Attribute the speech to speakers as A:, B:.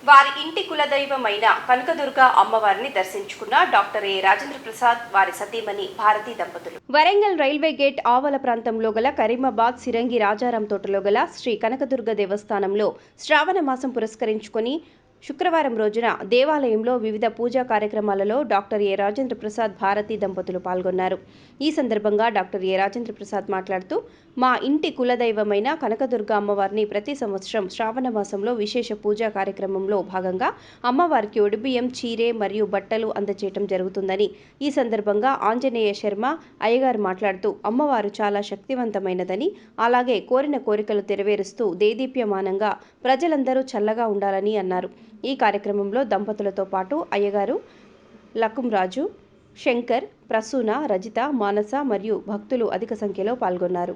A: వారి ఇంటి కులదైవమైన కనకదుర్గ అమ్మవారిని దర్శించుకున్న డాక్టర్ ఏ రాజేంద్ర ప్రసాద్ వారి సతీమణి భారతీ దంపతులు వరంగల్ రైల్వే గేట్ ఆవల ప్రాంతంలో గల కరీమాబాద్ సిరంగి రాజారాం తోటలో గల శ్రీ కనకదుర్గ దేవస్థానంలో శ్రావణ మాసం పురస్కరించుకొని శుక్రవారం రోజున దేవాలయంలో వివిధ పూజా కార్యక్రమాలలో డాక్టర్ ఏ రాజేంద్ర ప్రసాద్ భారతీ దంపతులు పాల్గొన్నారు. ఈ సందర్భంగా డాక్టర్ ఏ రాజేంద్ర ప్రసాద్ మాట్లాడుతూ, మా ఇంటి కులదైవమైన కనకదుర్గ అమ్మవారిని ప్రతి సంవత్సరం శ్రావణ మాసంలో విశేష పూజా కార్యక్రమంలో భాగంగా అమ్మవారికి ఒడిబియ్యం, చీరె మరియు బట్టలు అందజేయటం జరుగుతుందని, ఈ సందర్భంగా ఆంజనేయ శర్మ అయ్యగారు మాట్లాడుతూ, అమ్మవారు చాలా శక్తివంతమైనదని, అలాగే కోరిన కోరికలు నెరవేరుస్తూ దేదీప్యమానంగా ప్రజలందరూ చల్లగా ఉండాలని అన్నారు. ఈ కార్యక్రమంలో దంపతులతో పాటు అయ్యగారు, లకుంరాజు, శంకర్, ప్రసూన, రజిత, మానస మరియు భక్తులు అధిక సంఖ్యలో పాల్గొన్నారు.